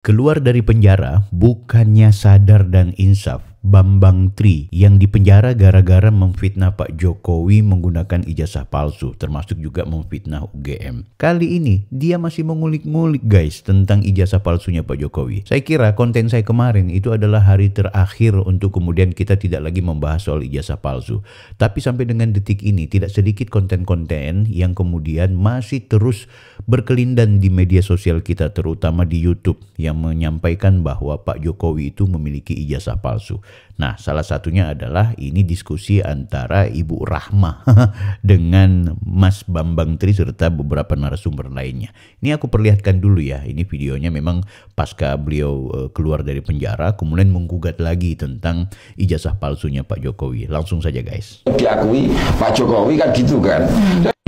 Keluar dari penjara bukannya sadar dan insaf. Bambang Tri yang dipenjara gara-gara memfitnah Pak Jokowi menggunakan ijazah palsu, termasuk juga memfitnah UGM. Kali ini dia masih mengulik-ngulik guys tentang ijazah palsunya Pak Jokowi. Saya kira konten saya kemarin itu adalah hari terakhir untuk kemudian kita tidak lagi membahas soal ijazah palsu. Tapi sampai dengan detik ini tidak sedikit konten-konten yang kemudian masih terus berkelindan di media sosial kita, terutama di YouTube, yang menyampaikan bahwa Pak Jokowi itu memiliki ijazah palsu. Nah, salah satunya adalah ini diskusi antara Ibu Rahma dengan Mas Bambang Tri serta beberapa narasumber lainnya. Ini aku perlihatkan dulu ya, ini videonya memang pasca beliau keluar dari penjara, kemudian menggugat lagi tentang ijazah palsunya Pak Jokowi. Langsung saja guys. Diakui Pak Jokowi kan gitu kan.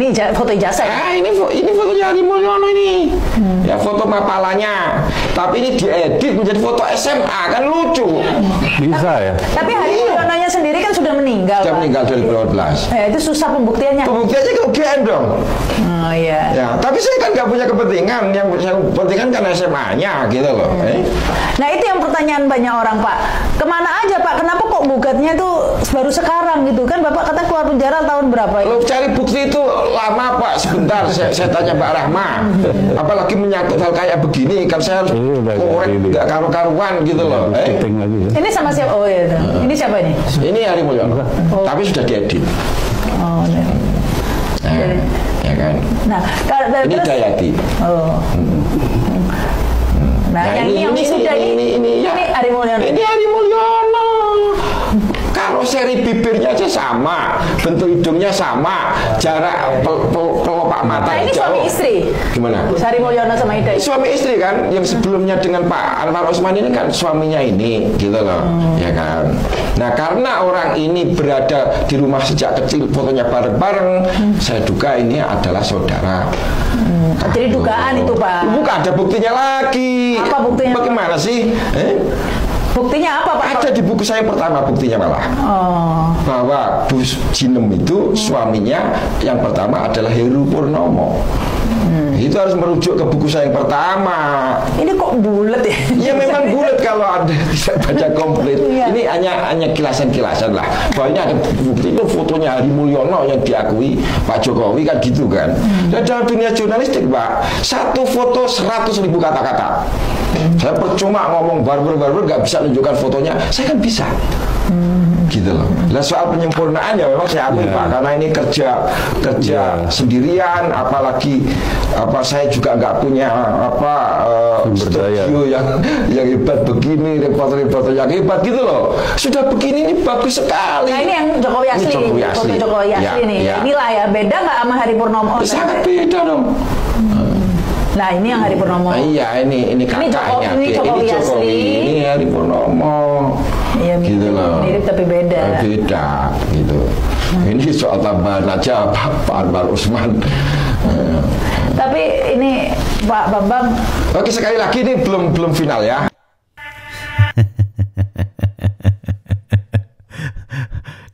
Ini foto ijazah ya? Ini fotonya Hari Mulyono ini. Ya foto mapalanya. Tapi ini diedit menjadi foto SMA, kan lucu. Bisa ya? Tapi Hari Mulyononya sendiri kan sudah meninggal. Sudah meninggal 2012. Itu susah pembuktiannya. Pembuktiannya ke UGM dong. Oh iya. Ya, tapi saya kan nggak punya kepentingan. Yang kepentingan kan SMA-nya gitu loh. Nah itu yang pertanyaan banyak orang, Pak. Kemana aja Pak? Kenapa kok gugatnya tuh baru sekarang gitu kan? Bapak kata keluar penjara tahun berapa? Lo cari bukti itu lama Pak. Sebentar saya tanya Mbak Rahma. Apalagi menyangkut hal kayak begini kan saya harus korek nggak karu-karuan gitu loh. Ini sama siapa? Oh iya. Ini siapa ini? Ini Hari Mulyono. Tapi sudah diedit. Oh iya. Nah, ya kan. Nah, ini Dayati. Oh. Nah, yang sudah ini Hari Mulyono. Ini Hari Mulyono. Kalau seri bibirnya aja sama, bentuk hidungnya sama, jarak pelopak mata nah, ini jauh. Suami istri. Gimana? Hari Mulyono sama Ida. Suami istri kan, yang sebelumnya dengan Pak Anwar Usman ini kan suaminya ini, gitu loh, ya kan. Nah karena orang ini berada di rumah sejak kecil, fotonya bareng-bareng, saya duga ini adalah saudara. Jadi dugaan itu Pak. Bukan ada buktinya lagi. Apa buktinya? Bagaimana sih? Buktinya apa Pak? Ada di buku saya pertama buktinya malah. Bahwa Bu Jinem itu suaminya yang pertama adalah Heru Purnomo. Itu harus merujuk ke buku saya yang pertama. Ini kok bulat ya? Ya memang bulat kalau Anda bisa baca komplit. Ini hanya kilasan-kilasan lah. Bahwa ini ada bukti itu fotonya Hari Mulyono yang diakui Pak Jokowi kan gitu kan. Dan dalam dunia jurnalistik Pak, satu foto 100.000 kata-kata. Saya percuma ngomong barber nggak bisa menunjukkan fotonya, saya kan bisa. Gitu loh. Nah soal penyempurnaan ya memang saya ambil Pak, karena ini kerja sendirian, apalagi saya juga nggak punya studio yang hebat begini, reporter yang hebat gitu loh. Sudah begini ini bagus sekali. Nah ini yang Jokowi asli, foto Jokowi asli nih. Inilah ya, beda nggak sama Hari Purnomo? Sangat beda dong. Nah ini yang Hari Purnomo. Iya ini kakaknya. Ini Jokowi. Ini Hari Purnomo. Iya, gitu loh. Mirip tapi beda. Beda gitu. Ini soal tambahan aja Pak Anwar Usman. Tapi ini Pak Bambang. Oke sekali lagi ini belum final ya.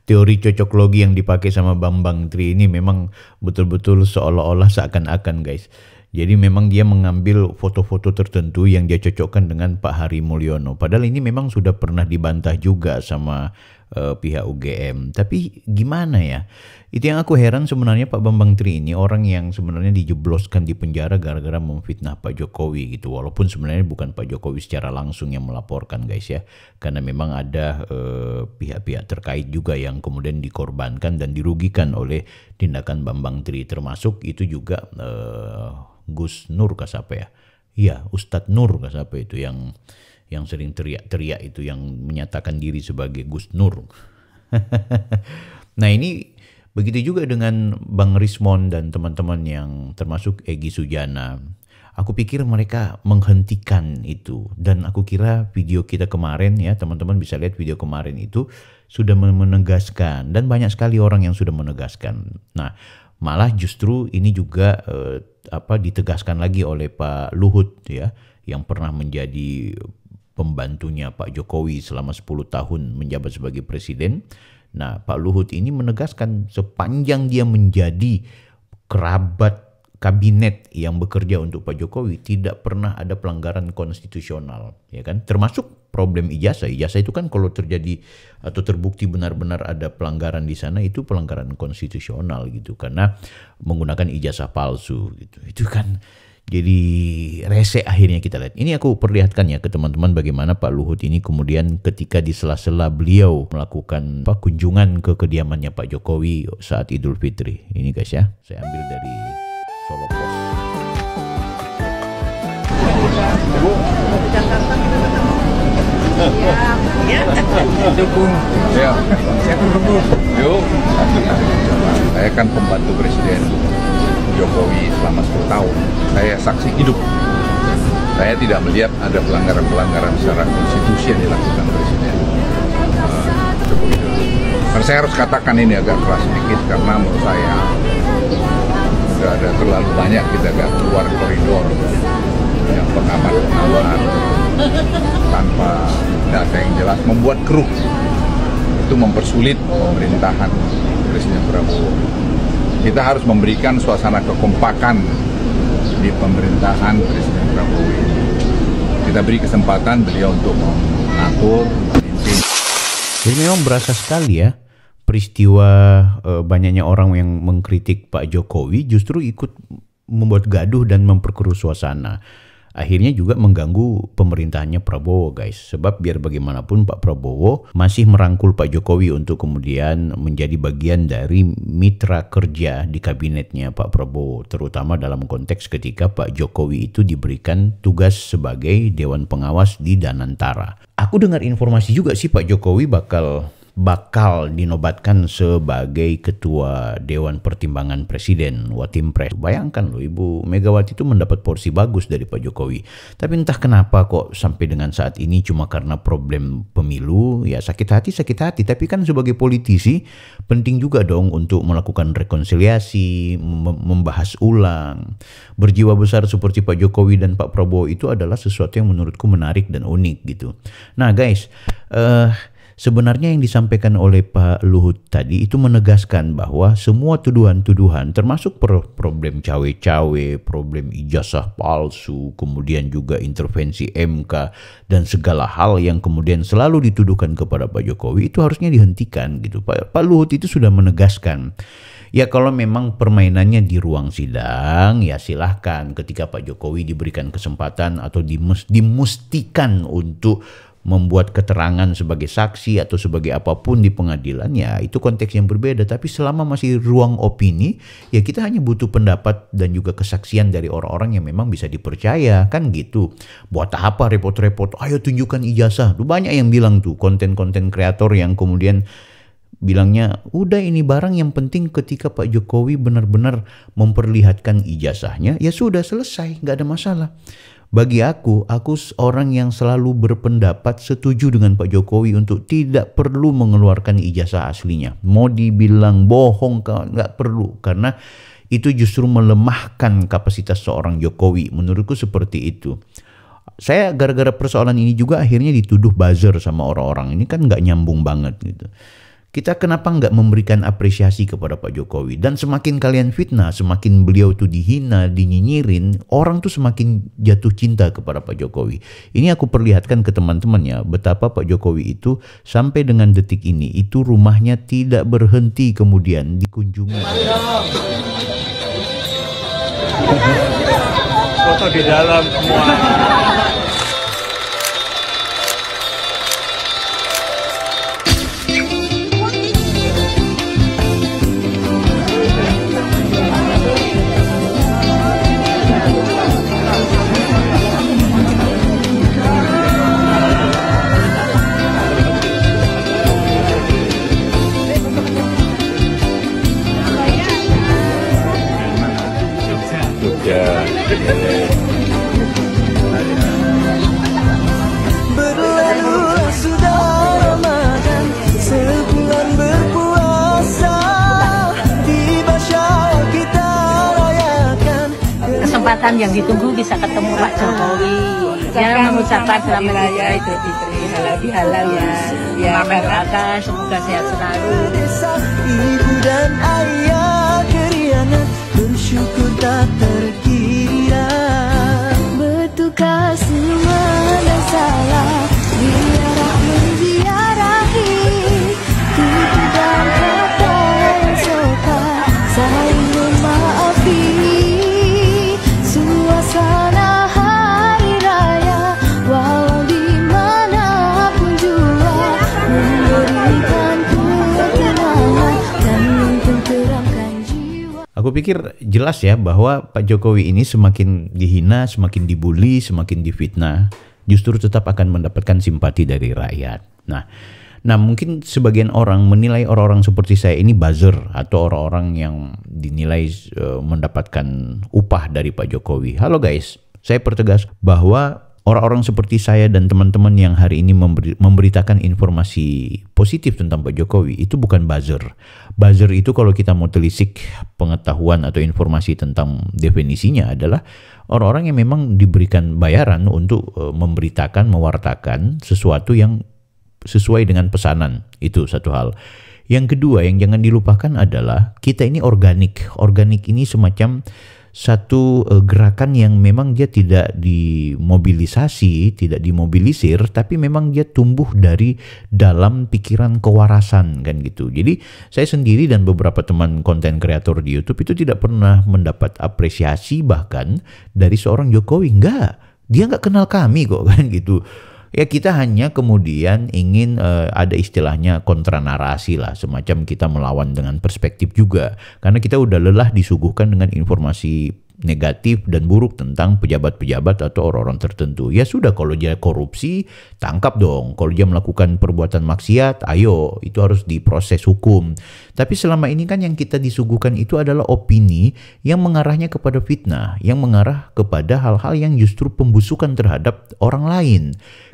Teori cocok logi yang dipakai sama Bambang Tri ini memang betul-betul seolah-olah seakan-akan guys. Jadi memang dia mengambil foto-foto tertentu yang dia cocokkan dengan Pak Hari Mulyono. Padahal ini memang sudah pernah dibantah juga sama pihak UGM. Tapi gimana ya? Itu yang aku heran sebenarnya Pak Bambang Tri ini orang yang sebenarnya dijebloskan di penjara gara-gara memfitnah Pak Jokowi gitu. Walaupun sebenarnya bukan Pak Jokowi secara langsung yang melaporkan guys ya. Karena memang ada pihak-pihak terkait juga yang kemudian dikorbankan dan dirugikan oleh tindakan Bambang Tri. Termasuk itu juga Gus Nur kah siapa ya? Iya, Ustadz Nur kah siapa itu yang sering teriak-teriak itu, yang menyatakan diri sebagai Gus Nur. Nah ini begitu juga dengan Bang Rismon dan teman-teman yang termasuk Egy Sujana. Aku pikir mereka menghentikan itu, dan aku kira video kita kemarin ya, teman-teman bisa lihat video kemarin itu sudah menegaskan, dan banyak sekali orang yang sudah menegaskan. Nah malah justru ini juga ditegaskan lagi oleh Pak Luhut ya, yang pernah menjadi pembantunya Pak Jokowi selama 10 tahun menjabat sebagai presiden. Nah Pak Luhut ini menegaskan sepanjang dia menjadi kerabat kabinet yang bekerja untuk Pak Jokowi tidak pernah ada pelanggaran konstitusional, ya kan? Termasuk problem ijazah. Ijazah itu kan kalau terjadi atau terbukti benar-benar ada pelanggaran di sana, itu pelanggaran konstitusional gitu, karena menggunakan ijazah palsu gitu. Itu kan jadi rese akhirnya kita lihat. Ini aku perlihatkan ya ke teman-teman bagaimana Pak Luhut ini kemudian ketika di sela-sela beliau melakukan kunjungan ke kediamannya Pak Jokowi saat Idul Fitri. Ini guys ya, saya ambil dari Solo Post. Ibu, di Jakarta kita ketemu. Ya. Dukung. Ya. Saya dukung. Yuk. Saya kan pembantu Presiden Jokowi selama 10 tahun. Saya saksi hidup. Saya tidak melihat ada pelanggaran-pelanggaran secara konstitusi yang dilakukan Presiden Jokowi. Dan saya harus katakan ini agak keras sedikit karena menurut saya sudah ada terlalu banyak kita agak keluar koridor yang pengamat-pengamat tanpa data yang jelas membuat keruh. Itu mempersulit pemerintahan Presiden Prabowo. Kita harus memberikan suasana kekompakan di pemerintahan Presiden Prabowo ini. Kita beri kesempatan beliau untuk mengatur, memimpin. Jadi memang berasa sekali ya peristiwa banyaknya orang yang mengkritik Pak Jokowi justru ikut membuat gaduh dan memperkeruh suasana. Akhirnya juga mengganggu pemerintahannya Prabowo guys. Sebab biar bagaimanapun Pak Prabowo masih merangkul Pak Jokowi untuk kemudian menjadi bagian dari mitra kerja di kabinetnya Pak Prabowo. Terutama dalam konteks ketika Pak Jokowi itu diberikan tugas sebagai Dewan Pengawas di Danantara. Aku dengar informasi juga sih Pak Jokowi bakal dinobatkan sebagai Ketua Dewan Pertimbangan Presiden Watimpres. Bayangkan loh, Ibu Megawati itu mendapat porsi bagus dari Pak Jokowi. Tapi entah kenapa kok sampai dengan saat ini cuma karena problem pemilu, ya sakit hati. Tapi kan sebagai politisi penting juga dong untuk melakukan rekonsiliasi, membahas ulang. Berjiwa besar seperti Pak Jokowi dan Pak Prabowo itu adalah sesuatu yang menurutku menarik dan unik gitu. Nah guys, sebenarnya yang disampaikan oleh Pak Luhut tadi itu menegaskan bahwa semua tuduhan-tuduhan termasuk problem cawe-cawe, problem ijazah palsu, kemudian juga intervensi MK dan segala hal yang kemudian selalu dituduhkan kepada Pak Jokowi itu harusnya dihentikan gitu. Pak Luhut itu sudah menegaskan, ya kalau memang permainannya di ruang sidang ya silahkan, ketika Pak Jokowi diberikan kesempatan atau dimustikan untuk membuat keterangan sebagai saksi atau sebagai apapun di pengadilan, ya itu konteks yang berbeda. Tapi selama masih ruang opini, ya kita hanya butuh pendapat dan juga kesaksian dari orang-orang yang memang bisa dipercaya, kan gitu. Buat apa repot-repot, ayo tunjukkan ijazah. Tuh banyak yang bilang tuh, konten-konten kreator yang kemudian bilangnya udah ini barang yang penting ketika Pak Jokowi benar-benar memperlihatkan ijazahnya, ya sudah selesai, nggak ada masalah. Bagi aku orang yang selalu berpendapat setuju dengan Pak Jokowi untuk tidak perlu mengeluarkan ijazah aslinya. Mau dibilang bohong, nggak perlu. Karena itu justru melemahkan kapasitas seorang Jokowi. Menurutku seperti itu. Saya gara-gara persoalan ini juga akhirnya dituduh buzzer sama orang-orang. Ini kan nggak nyambung banget gitu. Kita kenapa nggak memberikan apresiasi kepada Pak Jokowi? Dan semakin kalian fitnah, semakin beliau tuh dihina, dinyinyirin, orang tuh semakin jatuh cinta kepada Pak Jokowi. Ini aku perlihatkan ke teman-teman ya, betapa Pak Jokowi itu sampai dengan detik ini, itu rumahnya tidak berhenti kemudian dikunjungi. Foto di dalam semua. Berlalulah sudah Ramadan, sebulan berpuasa, tiba Syawal kita rayakan. Kesempatan yang ditunggu bisa ketemu Pak Jokowi. Ya, mengucapkan selamat raya Idul Fitri halal bihalal ya. Ya, mendoakan semoga sehat selalu. Desa ibu dan ayah keriangan bersyukur tak terkira. Betulkah semua dan salah ziarah menziarahi, tutur dan kata yang sopan saling memaafi. Suasana hari raya walau dimanapun jua memberikan ketenangan dan mententeramkan jiwa. Aku pikir jelas ya bahwa Pak Jokowi ini semakin dihina, semakin dibully, semakin difitnah, justru tetap akan mendapatkan simpati dari rakyat. Nah mungkin sebagian orang menilai orang-orang seperti saya ini buzzer atau orang-orang yang dinilai mendapatkan upah dari Pak Jokowi. Halo guys, saya pertegas bahwa orang-orang seperti saya dan teman-teman yang hari ini memberitakan informasi positif tentang Pak Jokowi itu bukan buzzer. Buzzer itu kalau kita mau telisik pengetahuan atau informasi tentang definisinya adalah orang-orang yang memang diberikan bayaran untuk memberitakan, mewartakan sesuatu yang sesuai dengan pesanan. Itu satu hal. Yang kedua yang jangan dilupakan adalah kita ini organik. Organik ini semacam satu gerakan yang memang dia tidak dimobilisasi, tidak dimobilisir, tapi memang dia tumbuh dari dalam pikiran kewarasan kan gitu. Jadi saya sendiri dan beberapa teman konten kreator di YouTube itu tidak pernah mendapat apresiasi bahkan dari seorang Jokowi. Enggak, dia nggak kenal kami kok kan gitu. Ya kita hanya kemudian ingin ada istilahnya kontra narasi lah, semacam kita melawan dengan perspektif juga. Karena kita udah lelah disuguhkan dengan informasi negatif dan buruk tentang pejabat-pejabat atau orang-orang tertentu. Ya sudah, kalau dia korupsi, tangkap dong. Kalau dia melakukan perbuatan maksiat, ayo, itu harus diproses hukum. Tapi selama ini kan yang kita disuguhkan itu adalah opini yang mengarahnya kepada fitnah, yang mengarah kepada hal-hal yang justru pembusukan terhadap orang lain.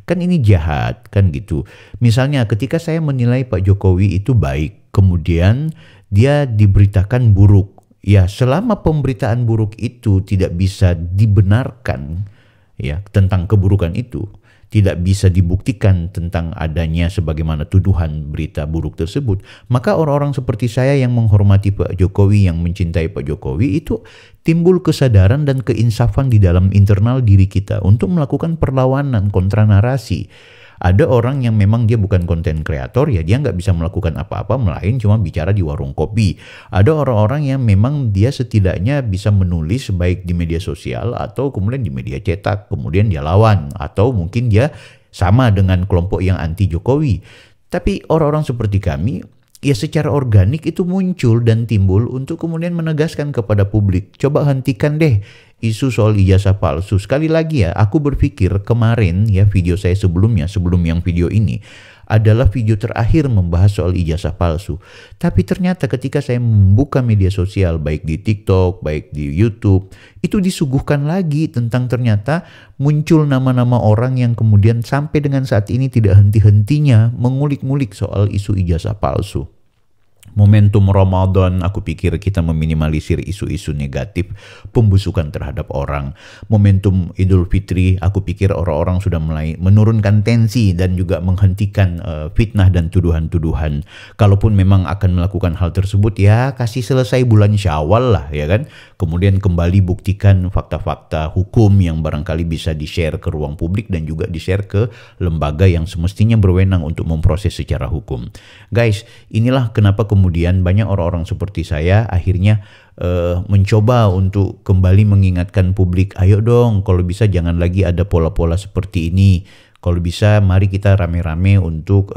Kan ini jahat, kan gitu. Misalnya ketika saya menilai Pak Jokowi itu baik, kemudian dia diberitakan buruk. Ya, selama pemberitaan buruk itu tidak bisa dibenarkan ya tentang keburukan itu, tidak bisa dibuktikan tentang adanya sebagaimana tuduhan berita buruk tersebut, maka orang-orang seperti saya yang menghormati Pak Jokowi, yang mencintai Pak Jokowi itu timbul kesadaran dan keinsafan di dalam internal diri kita untuk melakukan perlawanan kontra narasi. Ada orang yang memang dia bukan konten kreator, ya dia nggak bisa melakukan apa-apa melain cuma bicara di warung kopi. Ada orang-orang yang memang dia setidaknya bisa menulis baik di media sosial atau kemudian di media cetak, kemudian dia lawan, atau mungkin dia sama dengan kelompok yang anti Jokowi. Tapi orang-orang seperti kami ya secara organik itu muncul dan timbul untuk kemudian menegaskan kepada publik, coba hentikan deh isu soal ijazah palsu. Sekali lagi ya, aku berpikir kemarin ya video saya sebelumnya, sebelum yang video ini, adalah video terakhir membahas soal ijazah palsu. Tapi ternyata ketika saya membuka media sosial, baik di TikTok, baik di YouTube, itu disuguhkan lagi tentang ternyata muncul nama-nama orang yang kemudian sampai dengan saat ini tidak henti-hentinya mengulik-ngulik soal isu ijazah palsu. Momentum Ramadan, aku pikir kita meminimalisir isu-isu negatif pembusukan terhadap orang. Momentum Idul Fitri, aku pikir orang-orang sudah mulai menurunkan tensi dan juga menghentikan fitnah dan tuduhan-tuduhan. Kalaupun memang akan melakukan hal tersebut, ya kasih selesai bulan Syawal lah, ya kan. Kemudian kembali buktikan fakta-fakta hukum yang barangkali bisa di-share ke ruang publik dan juga di-share ke lembaga yang semestinya berwenang untuk memproses secara hukum. Guys, inilah kenapa kemudian banyak orang-orang seperti saya akhirnya mencoba untuk kembali mengingatkan publik, ayo dong kalau bisa jangan lagi ada pola-pola seperti ini. Kalau bisa mari kita rame-rame untuk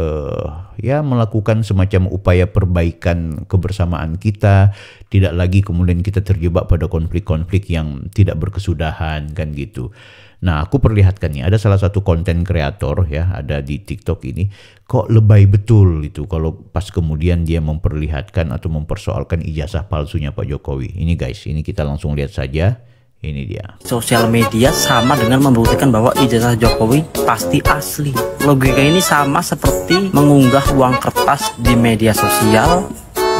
ya melakukan semacam upaya perbaikan kebersamaan kita. Tidak lagi kemudian kita terjebak pada konflik-konflik yang tidak berkesudahan kan gitu. Nah, aku perlihatkan nih, ada salah satu konten kreator ya, ada di TikTok ini, kok lebay betul itu kalau pas kemudian dia memperlihatkan atau mempersoalkan ijazah palsunya Pak Jokowi. Ini guys, ini kita langsung lihat saja. Ini dia. Sosial media sama dengan membuktikan bahwa ijazah Jokowi pasti asli. Logika ini sama seperti mengunggah uang kertas di media sosial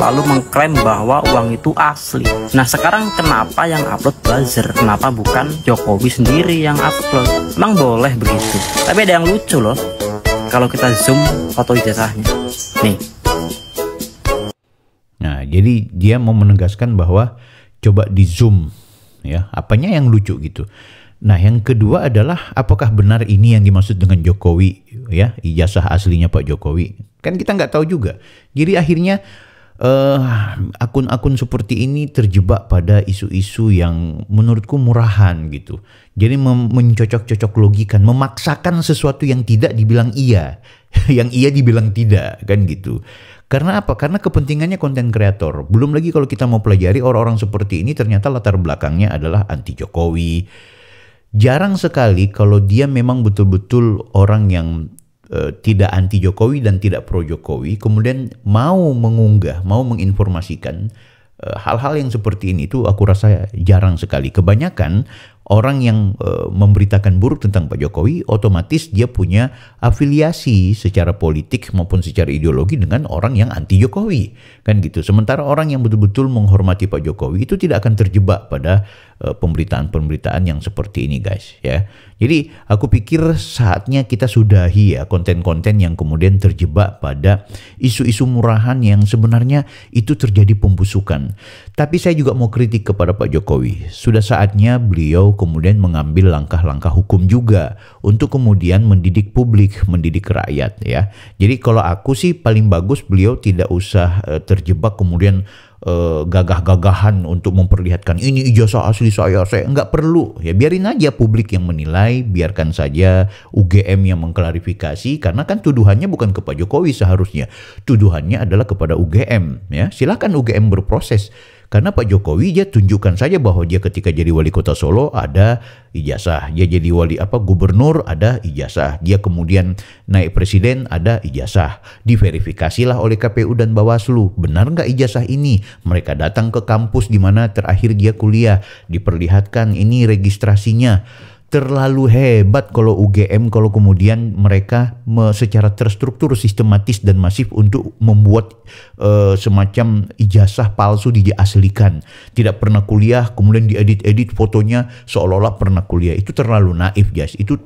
lalu mengklaim bahwa uang itu asli. Nah sekarang kenapa yang upload buzzer? Kenapa bukan Jokowi sendiri yang upload? Emang boleh begitu? Tapi ada yang lucu loh, kalau kita zoom foto ijazahnya. Nih. Nah jadi dia mau menegaskan bahwa coba di zoom ya, apanya yang lucu gitu. Nah, yang kedua adalah apakah benar ini yang dimaksud dengan Jokowi ya, ijazah aslinya Pak Jokowi? Kan kita nggak tahu juga. Jadi akhirnya akun-akun seperti ini terjebak pada isu-isu yang menurutku murahan gitu. Jadi mencocok-cocok logikan, memaksakan sesuatu yang tidak dibilang iya, yang iya dibilang tidak, kan gitu. Karena apa? Karena kepentingannya konten kreator. Belum lagi kalau kita mau pelajari orang-orang seperti ini ternyata latar belakangnya adalah anti Jokowi. Jarang sekali kalau dia memang betul-betul orang yang tidak anti Jokowi dan tidak pro Jokowi, kemudian mau mengunggah, mau menginformasikan hal-hal yang seperti ini, itu aku rasa jarang sekali. Kebanyakan orang yang memberitakan buruk tentang Pak Jokowi, otomatis dia punya afiliasi secara politik maupun secara ideologi dengan orang yang anti Jokowi, kan gitu. Sementara orang yang betul-betul menghormati Pak Jokowi itu tidak akan terjebak pada pemberitaan-pemberitaan yang seperti ini, guys, ya. Jadi aku pikir saatnya kita sudahi ya konten-konten yang kemudian terjebak pada isu-isu murahan yang sebenarnya itu terjadi pembusukan. Tapi saya juga mau kritik kepada Pak Jokowi. Sudah saatnya beliau kemudian mengambil langkah-langkah hukum juga untuk kemudian mendidik publik, mendidik rakyat, ya. Jadi kalau aku sih paling bagus beliau tidak usah terjebak kemudian gagah-gagahan untuk memperlihatkan ini ijazah asli saya nggak perlu, ya biarin aja publik yang menilai, biarkan saja UGM yang mengklarifikasi, karena kan tuduhannya bukan ke Pak Jokowi seharusnya, tuduhannya adalah kepada UGM, ya silakan UGM berproses. Karena Pak Jokowi dia tunjukkan saja bahwa dia ketika jadi wali kota Solo ada ijazah, dia jadi gubernur ada ijazah, dia kemudian naik presiden ada ijazah, diverifikasilah oleh KPU dan Bawaslu, benar nggak ijazah ini? Mereka datang ke kampus di mana terakhir dia kuliah, diperlihatkan ini registrasinya. Terlalu hebat kalau UGM kalau kemudian mereka secara terstruktur, sistematis dan masif untuk membuat semacam ijazah palsu diaslikan. Tidak pernah kuliah kemudian diedit-edit fotonya seolah-olah pernah kuliah. Itu terlalu naif, guys. Itu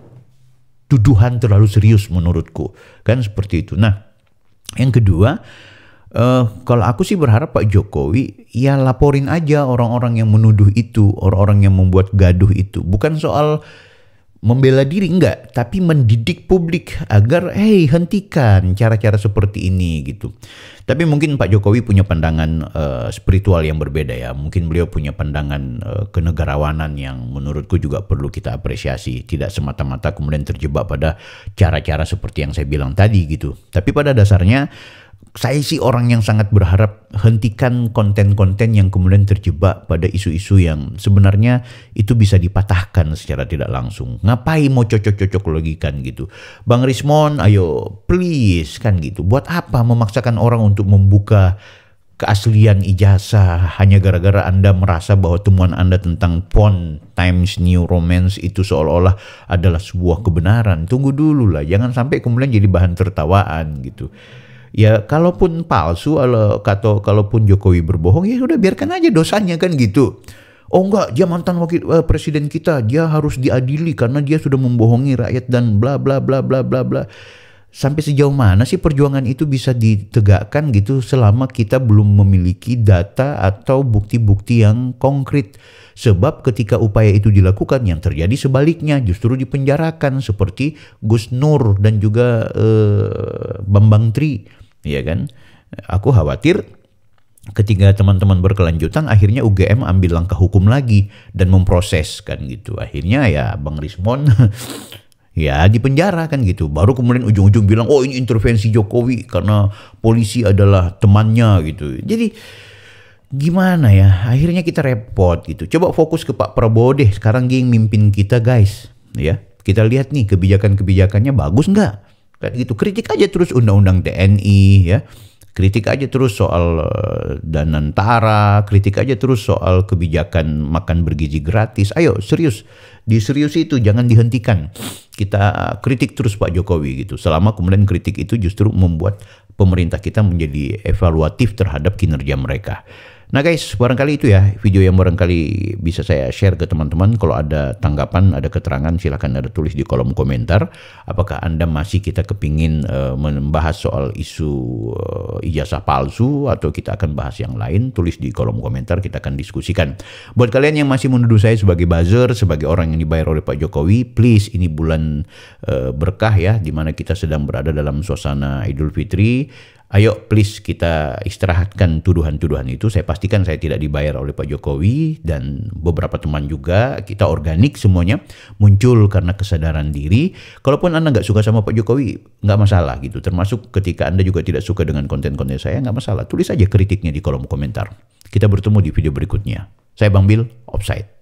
tuduhan terlalu serius menurutku. Kan seperti itu. Nah, yang kedua, kalau aku sih berharap Pak Jokowi ya laporin aja orang-orang yang menuduh itu, orang-orang yang membuat gaduh itu. Bukan soal membela diri, enggak, tapi mendidik publik agar hentikan cara-cara seperti ini gitu. Tapi mungkin Pak Jokowi punya pandangan spiritual yang berbeda ya. Mungkin beliau punya pandangan kenegarawanan yang menurutku juga perlu kita apresiasi. Tidak semata-mata kemudian terjebak pada cara-cara seperti yang saya bilang tadi gitu. Tapi pada dasarnya saya sih orang yang sangat berharap hentikan konten-konten yang kemudian terjebak pada isu-isu yang sebenarnya itu bisa dipatahkan secara tidak langsung. Ngapain mau cocok-cocok logikan gitu. Bang Rismon, ayo please kan gitu. Buat apa memaksakan orang untuk membuka keaslian ijazah hanya gara-gara Anda merasa bahwa temuan Anda tentang PON Times New Romance itu seolah-olah adalah sebuah kebenaran. Tunggu dulu lah, jangan sampai kemudian jadi bahan tertawaan gitu. Ya kalaupun palsu atau kalaupun Jokowi berbohong ya sudah biarkan aja dosanya kan gitu. Oh enggak, dia mantan wakil presiden kita, dia harus diadili karena dia sudah membohongi rakyat dan bla bla bla bla bla bla. Sampai sejauh mana sih perjuangan itu bisa ditegakkan gitu selama kita belum memiliki data atau bukti-bukti yang konkret. Sebab ketika upaya itu dilakukan yang terjadi sebaliknya, justru dipenjarakan seperti Gus Nur dan juga Bambang Tri, ya kan? Aku khawatir ketika teman-teman berkelanjutan akhirnya UGM ambil langkah hukum lagi dan memproses kan gitu. Akhirnya ya Bang Rismon ya dipenjara kan gitu. Baru kemudian ujung-ujung bilang oh ini intervensi Jokowi karena polisi adalah temannya gitu. Jadi gimana ya, akhirnya kita repot gitu. Coba fokus ke Pak Prabowo deh, sekarang dia yang mimpin kita guys, ya. Kita lihat nih kebijakan-kebijakannya bagus nggak? Kayak gitu, kritik aja terus undang-undang TNI, ya. Kritik aja terus soal Danantara, kritik aja terus soal kebijakan makan bergizi gratis. Ayo serius, diseriusi itu jangan dihentikan. Kita kritik terus Pak Jokowi gitu. Selama kemudian kritik itu justru membuat pemerintah kita menjadi evaluatif terhadap kinerja mereka. Nah guys, barangkali itu ya video yang barangkali bisa saya share ke teman-teman. Kalau ada tanggapan, ada keterangan, silahkan ada tulis di kolom komentar. Apakah Anda masih kita kepingin membahas soal isu ijazah palsu, atau kita akan bahas yang lain? Tulis di kolom komentar, kita akan diskusikan. Buat kalian yang masih menuduh saya sebagai buzzer, sebagai orang yang dibayar oleh Pak Jokowi, please, ini bulan berkah ya, dimana kita sedang berada dalam suasana Idul Fitri. Ayo please kita istirahatkan tuduhan-tuduhan itu. Saya pastikan saya tidak dibayar oleh Pak Jokowi, dan beberapa teman juga, kita organik semuanya, muncul karena kesadaran diri. Kalaupun Anda nggak suka sama Pak Jokowi, nggak masalah gitu. Termasuk ketika Anda juga tidak suka dengan konten-konten saya, nggak masalah. Tulis aja kritiknya di kolom komentar. Kita bertemu di video berikutnya. Saya Bang Bil, Offside.